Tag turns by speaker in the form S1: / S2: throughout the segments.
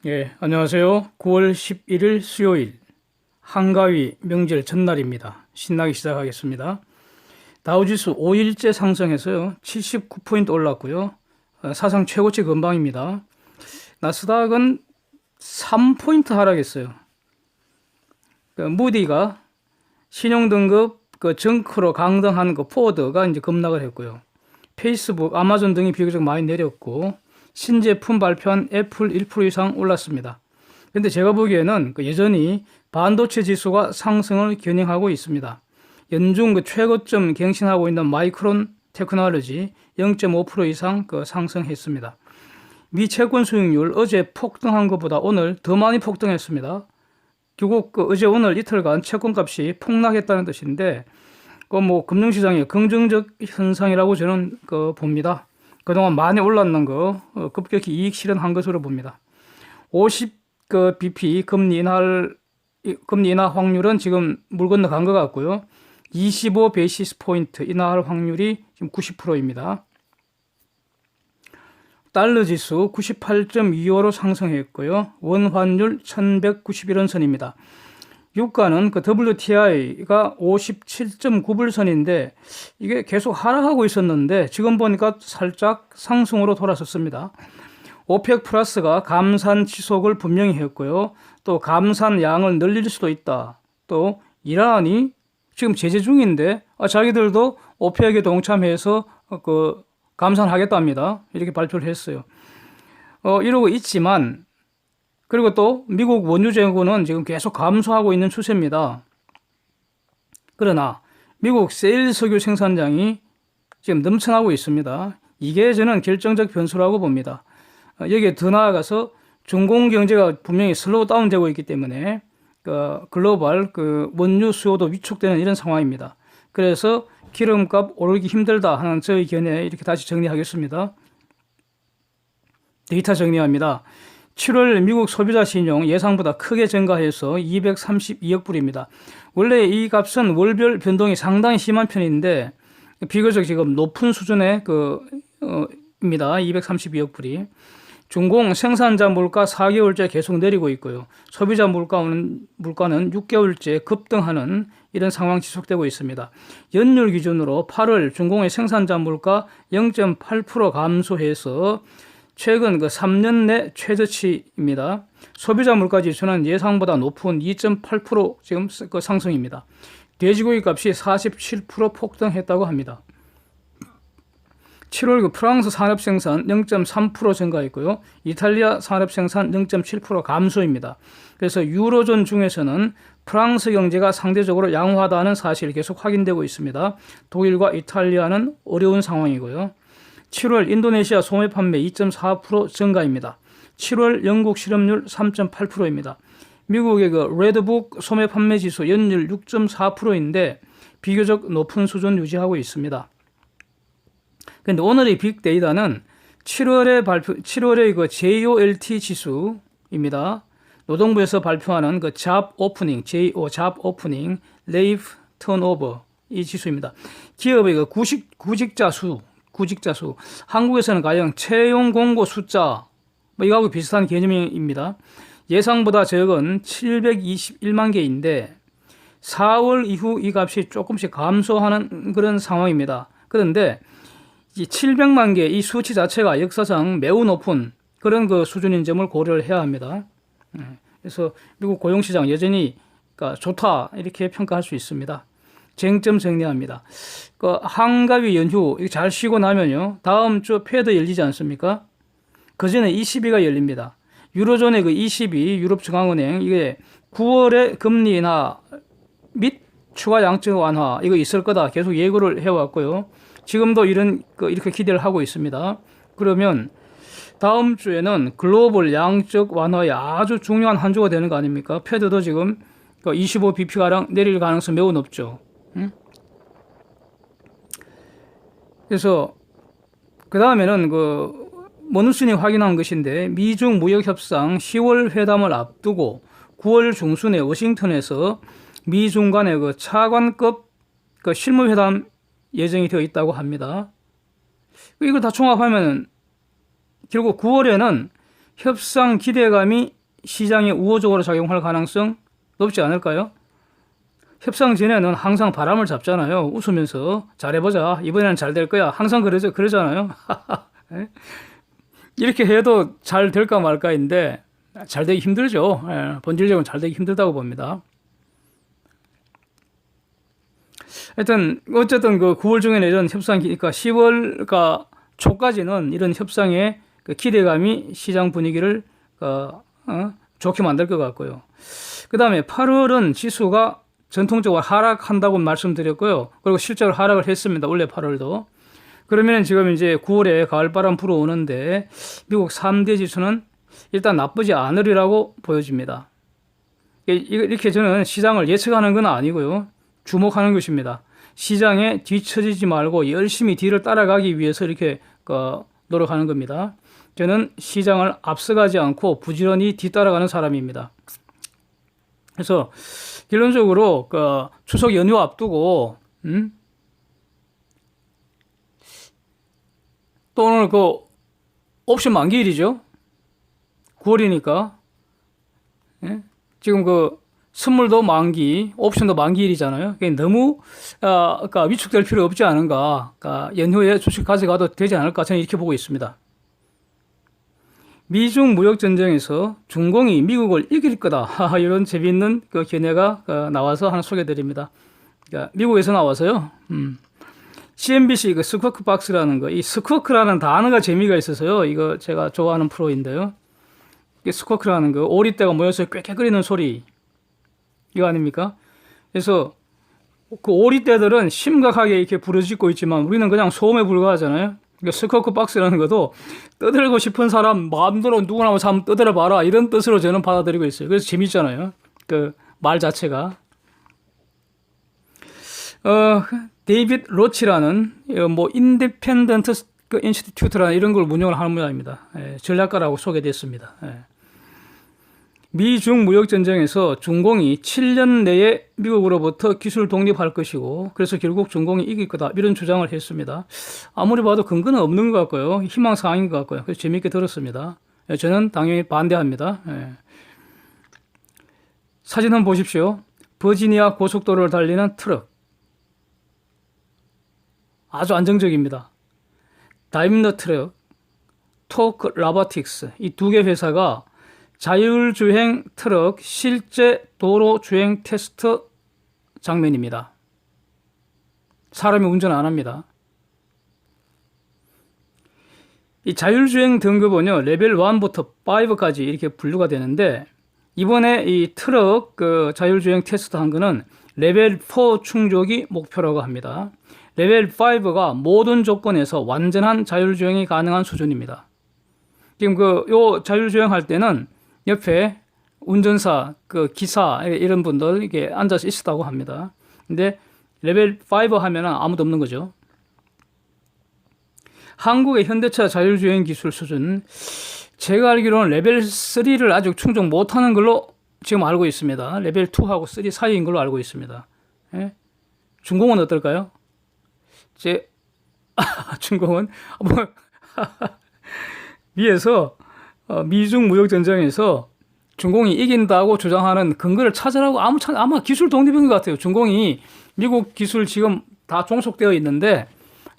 S1: 예, 안녕하세요. 9월 11일 수요일 한가위 명절 전날입니다. 신나게 시작하겠습니다. 다우지수 5일째 상승해서요. 79포인트 올랐고요. 사상 최고치 근방입니다. 나스닥은 3포인트 하락했어요. 무디가 신용등급 정크로 강등한 포드가 이제 급락을 했고요. 페이스북, 아마존 등이 비교적 많이 내렸고 신제품 발표한 애플 1% 이상 올랐습니다. 근데 제가 보기에는 여전히 반도체 지수가 상승을 겨냥하고 있습니다. 연중 최고점 갱신하고 있는 마이크론 테크놀로지 0.5% 이상 상승했습니다. 미 채권 수익률 어제 폭등한 것보다 오늘 더 많이 폭등했습니다. 결국 어제 오늘 이틀간 채권값이 폭락했다는 뜻인데 금융시장의 긍정적 현상이라고 저는 봅니다. 그동안 많이 올랐는 거 급격히 이익 실현한 것으로 봅니다. 50 bp 금리 인하 확률은 지금 물 건너간 것 같고요. 25 베이시스 포인트 인하할 확률이 지금 90%입니다. 달러 지수 98.25로 상승했고요. 원 환율 1191원선입니다. 유가는 WTI가 57.9불선인데 이게 계속 하락하고 있었는데 지금 보니까 살짝 상승으로 돌아섰습니다. 오펙 플러스가 감산 지속을 분명히 했고요. 또 감산 양을 늘릴 수도 있다. 또 이란이 지금 제재 중인데 자기들도 오펙에 동참해서 감산하겠답니다. 이렇게 발표를 했어요. 이러고 있지만 그리고 또 미국 원유 재고는 지금 계속 감소하고 있는 추세입니다. 그러나 미국 세일 석유 생산량이 지금 넘쳐나고 있습니다. 이게 저는 결정적 변수라고 봅니다. 여기에 더 나아가서 중공 경제가 분명히 슬로우 다운되고 있기 때문에 글로벌 원유 수요도 위축되는 이런 상황입니다. 그래서 기름값 오르기 힘들다 하는 저의 견해 이렇게 다시 정리하겠습니다. 데이터 정리합니다. 7월 미국 소비자 신용 예상보다 크게 증가해서 232억 불입니다. 원래 이 값은 월별 변동이 상당히 심한 편인데 비교적 지금 높은 수준의 입니다. 232억 불이. 중공 생산자 물가 4개월째 계속 내리고 있고요. 소비자 물가는 6개월째 급등하는 이런 상황 지속되고 있습니다. 연율 기준으로 8월 중공의 생산자 물가 0.8% 감소해서 최근 3년 내 최저치입니다. 소비자 물가 지수는 예상보다 높은 2.8% 지금 상승입니다. 돼지고기 값이 47% 폭등했다고 합니다. 7월 프랑스 산업 생산 0.3% 증가했고요. 이탈리아 산업 생산 0.7% 감소입니다. 그래서 유로존 중에서는 프랑스 경제가 상대적으로 양호하다는 사실이 계속 확인되고 있습니다. 독일과 이탈리아는 어려운 상황이고요. 7월 인도네시아 소매 판매 2.4% 증가입니다. 7월 영국 실업률 3.8%입니다. 미국의 레드북 소매 판매 지수 연율 6.4%인데 비교적 높은 수준 유지하고 있습니다. 그런데 오늘의 빅데이터는 7월의 JOLT 지수입니다. 노동부에서 발표하는 잡 오프닝, JO 잡 오프닝, 레이프 턴오버 이 지수입니다. 기업의 구직자 수 한국에서는 가령 채용 공고 숫자 이거하고 비슷한 개념입니다. 예상보다 적은 721만 개인데 4월 이후 이 값이 조금씩 감소하는 그런 상황입니다. 그런데 이 700만 개 이 수치 자체가 역사상 매우 높은 그런 수준인 점을 고려를 해야 합니다. 그래서 미국 고용시장 여전히 좋다 이렇게 평가할 수 있습니다. 쟁점 정리합니다. 한가위 연휴 잘 쉬고 나면요. 다음 주 패드 열리지 않습니까? 그 전에 ECB가 열립니다. 유로존의 ECB 유럽중앙은행 이게 9월에 금리 인하 및 추가 양적 완화 이거 있을 거다 계속 예고를 해왔고요. 지금도 이렇게 기대를 하고 있습니다. 그러면 다음 주에는 글로벌 양적 완화에 아주 중요한 한 주가 되는 거 아닙니까? 패드도 지금 25 bp가량 내릴 가능성이 매우 높죠. 그래서 그 다음에는 머누슨이 확인한 것인데 미중 무역협상 10월 회담을 앞두고 9월 중순에 워싱턴에서 미중 간의 차관급 실무회담 예정이 되어 있다고 합니다. 이걸 다 종합하면 결국 9월에는 협상 기대감이 시장에 우호적으로 작용할 가능성 높지 않을까요? 협상 전에는 항상 바람을 잡잖아요. 웃으면서 잘해보자. 이번에는 잘 될 거야. 항상 그러잖아요. 이렇게 해도 잘 될까 말까인데 잘 되기 힘들죠. 본질적으로 잘 되기 힘들다고 봅니다. 하여튼 어쨌든 그 9월 중에 이런 협상, 그러니까 10월 초까지는 이런 협상의 그 기대감이 시장 분위기를 좋게 만들 것 같고요. 그 다음에 8월은 지수가 전통적으로 하락한다고 말씀드렸고요. 그리고 실제로 하락을 했습니다. 원래 8월도. 그러면 지금 이제 9월에 가을바람 불어오는데 미국 3대 지수는 일단 나쁘지 않으리라고 보여집니다. 이렇게 저는 시장을 예측하는 건 아니고요. 주목하는 것입니다. 시장에 뒤처지지 말고 열심히 뒤를 따라가기 위해서 이렇게 노력하는 겁니다. 저는 시장을 앞서가지 않고 부지런히 뒤따라가는 사람입니다. 그래서 결론적으로 추석 연휴 앞두고 또 오늘 옵션 만기일이죠. 9월이니까 지금 선물도 만기, 옵션도 만기일이잖아요. 너무 위축될 필요 없지 않은가. 연휴에 주식 가져가도 되지 않을까. 저는 이렇게 보고 있습니다. 미중 무역 전쟁에서 중공이 미국을 이길 거다. 이런 재미있는 견해가 나와서 하나 소개드립니다. 미국에서 나와서요. CNBC 스쿼크 박스라는 이 스쿼크라는 단어가 재미가 있어서요. 이거 제가 좋아하는 프로인데요. 스쿼크라는 오리떼가 모여서 꽥꽥거리는 소리. 이거 아닙니까? 그래서 그 오리떼들은 심각하게 이렇게 부르짖고 있지만 우리는 그냥 소음에 불과하잖아요. 스쿼크 박스라는 것도 떠들고 싶은 사람 마음대로 누구나 한번 떠들어봐라 이런 뜻으로 저는 받아들이고 있어요. 그래서 재밌잖아요. 말 자체가. 데이빗 로치라는 인디펜던트 인스티튜트라는 이런 걸 운영을 하는 모양입니다. 전략가라고 소개됐습니다. 미중 무역 전쟁에서 중공이 7년 내에 미국으로부터 기술 독립할 것이고 그래서 결국 중공이 이길 거다 이런 주장을 했습니다. 아무리 봐도 근거는 없는 것 같고요. 희망사항인 것 같고요. 그래서 재미있게 들었습니다. 저는 당연히 반대합니다. 사진 한번 보십시오. 버지니아 고속도로를 달리는 트럭. 아주 안정적입니다. 다임러 트럭, 토크 라바틱스 이 두 개 회사가 자율주행 트럭 실제 도로 주행 테스트 장면입니다. 사람이 운전 안 합니다. 이 자율주행 등급은요, 레벨 1부터 5까지 이렇게 분류가 되는데, 이번에 이 트럭 자율주행 테스트 한 거는 레벨 4 충족이 목표라고 합니다. 레벨 5가 모든 조건에서 완전한 자율주행이 가능한 수준입니다. 지금 요 자율주행 할 때는 옆에 운전사, 기사, 이런 분들 이렇게 앉아서 있었다고 합니다. 근데 레벨 5 하면은 아무도 없는 거죠. 한국의 현대차 자율주행 기술 수준, 제가 알기로는 레벨 3를 아직 충족 못하는 걸로 지금 알고 있습니다. 레벨 2하고 3 사이인 걸로 알고 있습니다. 예? 중공은 어떨까요? 중공은 위에서 미중 무역 전쟁에서 중공이 이긴다고 주장하는 근거를 찾으라고 아마 기술 독립인 것 같아요. 중공이 미국 기술 지금 다 종속되어 있는데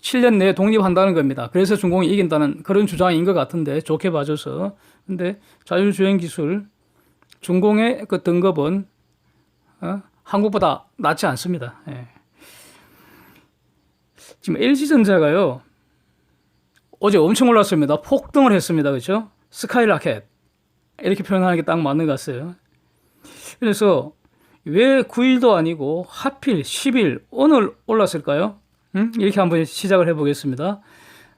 S1: 7년 내에 독립한다는 겁니다. 그래서 중공이 이긴다는 그런 주장인 것 같은데 좋게 봐줘서. 근데 자율주행 기술 중공의 등급은 한국보다 낫지 않습니다. 지금 LG전자가요 어제 엄청 올랐습니다. 폭등을 했습니다. 그렇죠? 스카이라켓 이렇게 표현하는 게 딱 맞는 것 같아요. 그래서 왜 9일도 아니고 하필 10일 오늘 올랐을까요? 이렇게 한번 시작을 해보겠습니다.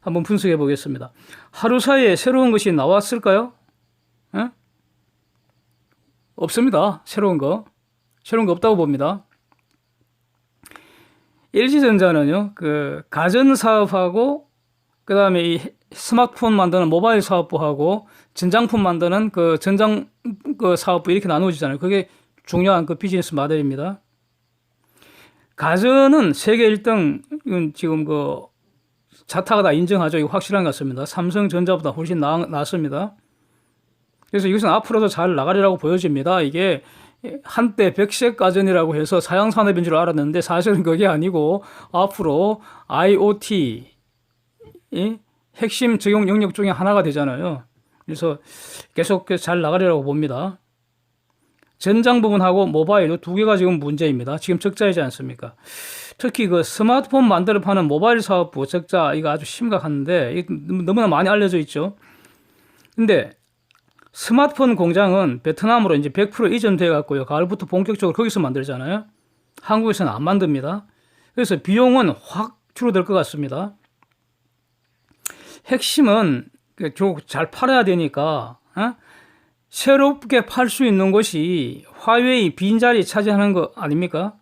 S1: 한번 분석해 보겠습니다. 하루 사이에 새로운 것이 나왔을까요? 없습니다. 새로운 거 없다고 봅니다. LG전자는요, 가전사업하고 그 다음에 이 스마트폰 만드는 모바일 사업부하고 전장품 만드는 전장 사업부 이렇게 나누어지잖아요. 그게 중요한 비즈니스 모델입니다. 가전은 세계 1등, 이건 지금 자타가 다 인정하죠. 이거 확실한 것 같습니다. 삼성전자보다 훨씬 낫습니다. 그래서 이것은 앞으로도 잘 나가리라고 보여집니다. 이게 한때 백색 가전이라고 해서 사양산업인 줄 알았는데 사실은 그게 아니고 앞으로 IoT 핵심 적용 영역 중에 하나가 되잖아요. 그래서 계속 잘 나가리라고 봅니다. 전장 부분하고 모바일 두 개가 지금 문제입니다. 지금 적자이지 않습니까? 특히 그 스마트폰 만들어 파는 모바일 사업부 적자 이거 아주 심각한데 이게 너무나 많이 알려져 있죠. 근데 스마트폰 공장은 베트남으로 이제 100% 이전돼 갖고요. 가을부터 본격적으로 거기서 만들잖아요. 한국에서는 안 만듭니다. 그래서 비용은 확 줄어들 것 같습니다. 핵심은 잘 팔아야 되니까 새롭게 팔 수 있는 것이 화웨이 빈자리 차지하는 거 아닙니까?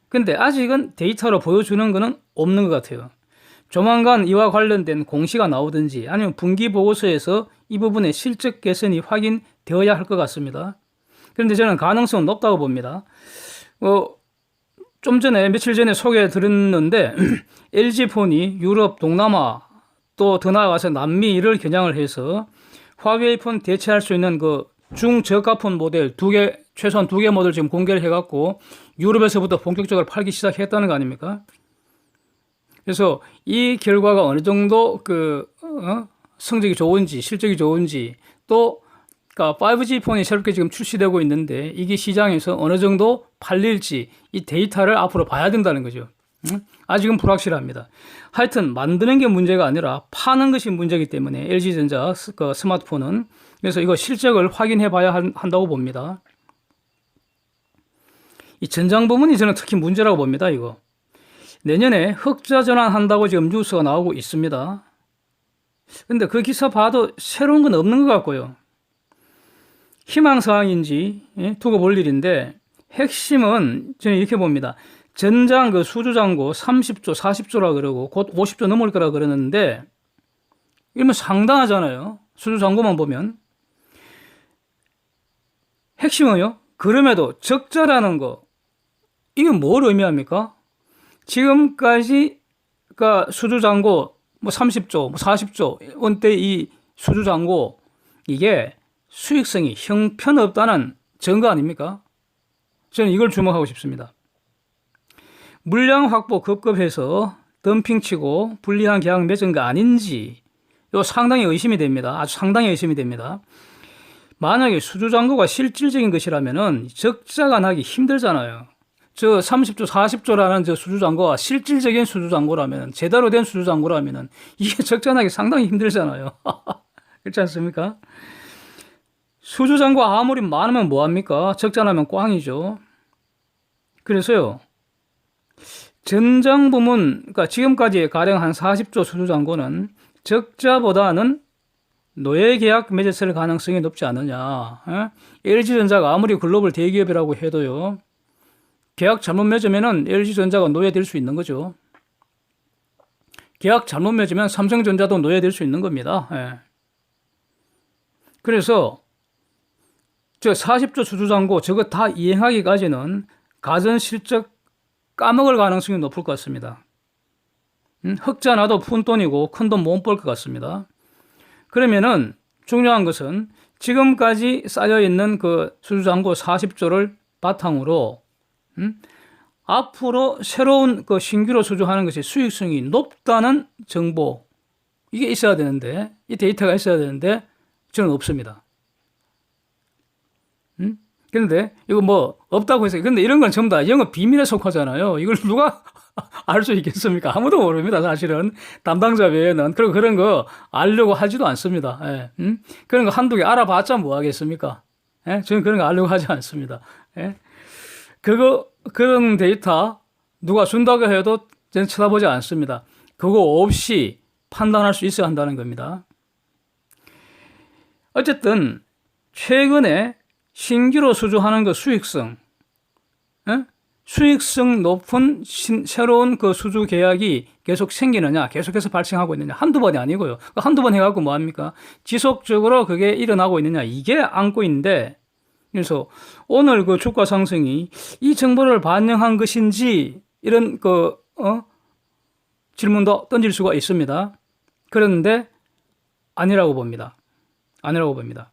S1: 근데 아직은 데이터로 보여주는 거는 없는 것 같아요. 조만간 이와 관련된 공시가 나오든지 아니면 분기 보고서에서 이 부분의 실적 개선이 확인되어야 할 것 같습니다. 그런데 저는 가능성은 높다고 봅니다. 좀 전에 며칠 전에 소개 드렸는데 LG폰이 유럽, 동남아 또 더 나아가서 남미를 겨냥을 해서 화웨이 폰 대체할 수 있는 그 중저가폰 모델 최소한 두 개 모델 지금 공개를 해갖고 유럽에서부터 본격적으로 팔기 시작했다는 거 아닙니까? 그래서 이 결과가 어느 정도 성적이 좋은지 실적이 좋은지 또 그러니까 5G 폰이 새롭게 지금 출시되고 있는데 이게 시장에서 어느 정도 팔릴지 이 데이터를 앞으로 봐야 된다는 거죠. 아직은 불확실합니다. 하여튼 만드는 게 문제가 아니라 파는 것이 문제이기 때문에 LG전자 스마트폰은 그래서 이거 실적을 확인해 봐야 한다고 봅니다. 이 전장 부분이 저는 특히 문제라고 봅니다. 이거 내년에 흑자 전환한다고 지금 뉴스가 나오고 있습니다. 근데 그 기사 봐도 새로운 건 없는 것 같고요. 희망사항인지 두고 볼 일인데 핵심은 저는 이렇게 봅니다. 전장 수주잔고 30조, 40조라 그러고 곧 50조 넘을 거라 그러는데 이러면 상당하잖아요. 수주잔고만 보면. 핵심은요. 그럼에도 적자라는 거 이게 뭘 의미합니까? 지금까지 수주잔고 30조, 40조 원대 이 수주잔고 이게 수익성이 형편없다는 증거 아닙니까? 저는 이걸 주목하고 싶습니다. 물량 확보 급급해서 덤핑치고 불리한 계약 맺은 거 아닌지 이거 상당히 의심이 됩니다. 아주 상당히 의심이 됩니다. 만약에 수주잔고가 실질적인 것이라면은 적자가 나기 힘들잖아요. 저 30조, 40조라는 저 수주잔고가 실질적인 수주잔고라면 제대로 된 수주잔고라면은 이게 적자 나기 상당히 힘들잖아요. 그렇지 않습니까? 수주잔고 아무리 많으면 뭐합니까? 적자 나면 꽝이죠. 그래서요. 전장 부문, 그러니까 지금까지 가령 한 40조 수주잔고는 적자보다는 노예 계약 맺었을 가능성이 높지 않느냐. LG전자가 아무리 글로벌 대기업이라고 해도요. 계약 잘못 맺으면은 LG전자가 노예될 수 있는 거죠. 계약 잘못 맺으면 삼성전자도 노예될 수 있는 겁니다. 그래서 저 40조 수주잔고 저거 다 이행하기까지는 가전 실적 까먹을 가능성이 높을 것 같습니다. 흑자 나도 푼돈이고 큰돈 못 벌 것 같습니다. 그러면은 중요한 것은 지금까지 쌓여있는 그 수주잔고 40조를 바탕으로 앞으로 새로운 그 신규로 수주하는 것이 수익성이 높다는 정보 이게 있어야 되는데 이 데이터가 있어야 되는데 저는 없습니다. 그런데 이거 뭐 없다고 해서 근데 이런 건 전부 다 영업 비밀에 속하잖아요. 이걸 누가 알 수 있겠습니까? 아무도 모릅니다. 사실은 담당자 외에는 그리고 그런 거 알려고 하지도 않습니다. 그런 거 한두 개 알아봤자 뭐 하겠습니까? 저는 그런 거 알려고 하지 않습니다. 그런 데이터 누가 준다고 해도 저는 쳐다보지 않습니다. 그거 없이 판단할 수 있어야 한다는 겁니다. 어쨌든 최근에 신규로 수주하는 그 수익성, 수익성 높은 새로운 그 수주 계약이 계속 생기느냐, 계속해서 발생하고 있느냐, 한두 번이 아니고요. 한두 번 해갖고 뭐합니까? 지속적으로 그게 일어나고 있느냐, 이게 안고인데, 그래서 오늘 그 주가 상승이 이 정보를 반영한 것인지, 이런 질문도 던질 수가 있습니다. 그런데 아니라고 봅니다. 아니라고 봅니다.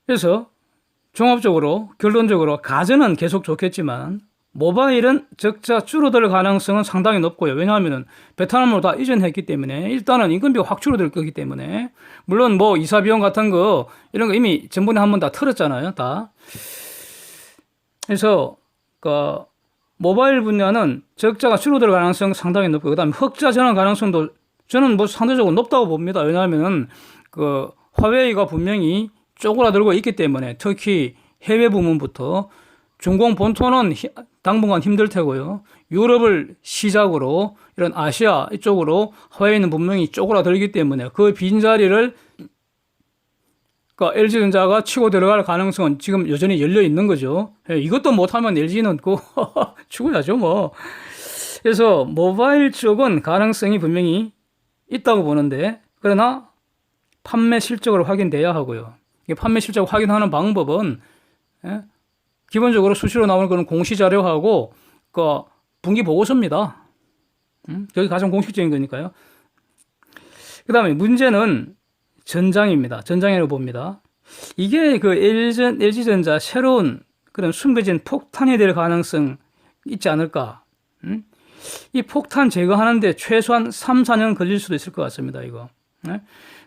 S1: 그래서 종합적으로 결론적으로 가전은 계속 좋겠지만 모바일은 적자 줄어들 가능성은 상당히 높고요. 왜냐하면 베트남으로 다 이전했기 때문에 일단은 인건비가 확 줄어들 거기 때문에 물론 뭐 이사 비용 같은 거 이런 거 이미 전번에 한번 다 털었잖아요. 다. 그래서 그 모바일 분야는 적자가 줄어들 가능성 상당히 높고 그다음에 흑자 전환 가능성도 저는 뭐 상대적으로 높다고 봅니다. 왜냐하면은 그 화웨이가 분명히 쪼그라들고 있기 때문에 특히 해외 부문부터 중공 본토는 당분간 힘들 테고요. 유럽을 시작으로 이런 아시아 이쪽으로 화웨이는 분명히 쪼그라들기 때문에 그 빈자리를 그러니까 LG전자가 치고 들어갈 가능성은 지금 여전히 열려 있는 거죠. 이것도 못하면 LG는 그 죽어야죠 뭐. 그래서 모바일 쪽은 가능성이 분명히 있다고 보는데 그러나 판매 실적을 확인돼야 하고요. 판매 실적 확인하는 방법은 기본적으로 수시로 나오는 그런 공시자료하고 그 분기 보고서입니다. 그게 가장 공식적인 거니까요. 그 다음에 문제는 전장입니다. 전장이라고 봅니다. 이게 그 LG전자 새로운 그런 숨겨진 폭탄이 될 가능성 있지 않을까. 이 폭탄 제거하는데 최소한 3, 4년 걸릴 수도 있을 것 같습니다. 이거.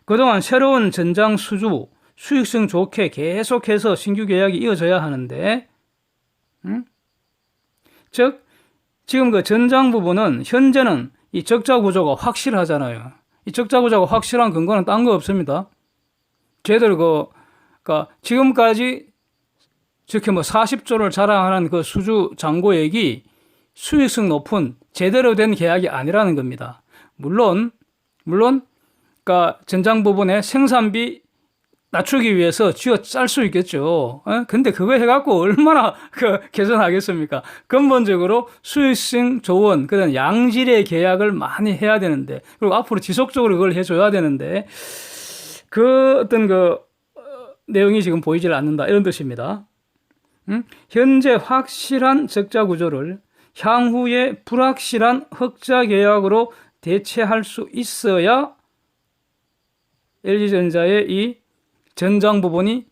S1: 그동안 새로운 전장 수주, 수익성 좋게 계속해서 신규 계약이 이어져야 하는데, 즉, 지금 그 전장 부분은 현재는 이 적자 구조가 확실하잖아요. 이 적자 구조가 확실한 근거는 딴 거 없습니다. 쟤들 그러니까 지금까지 특히 뭐 40조를 자랑하는 그 수주 잔고액이 수익성 높은 제대로 된 계약이 아니라는 겁니다. 물론, 그러니까 전장 부분의 생산비 낮추기 위해서 쥐어 짤 수 있겠죠. 근데 그거 해갖고 얼마나 개선하겠습니까? 근본적으로 수익성 좋은 그런 양질의 계약을 많이 해야 되는데, 그리고 앞으로 지속적으로 그걸 해줘야 되는데, 그 어떤 내용이 지금 보이질 않는다. 이런 뜻입니다. 현재 확실한 적자 구조를 향후에 불확실한 흑자 계약으로 대체할 수 있어야 LG전자의 이 전장 부분이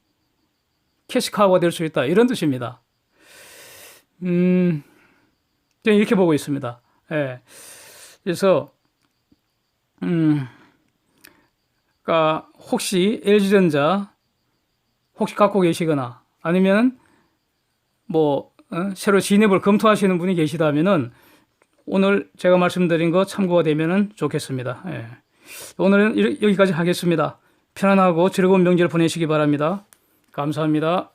S1: 캐시카우가 될 수 있다. 이런 뜻입니다. 저는 이렇게 보고 있습니다. 예. 그래서, 그러니까 혹시 LG전자 혹시 갖고 계시거나 아니면 새로 진입을 검토하시는 분이 계시다면은 오늘 제가 말씀드린 거 참고가 되면은 좋겠습니다. 예. 오늘은 여기까지 하겠습니다. 편안하고 즐거운 명절 보내시기 바랍니다. 감사합니다.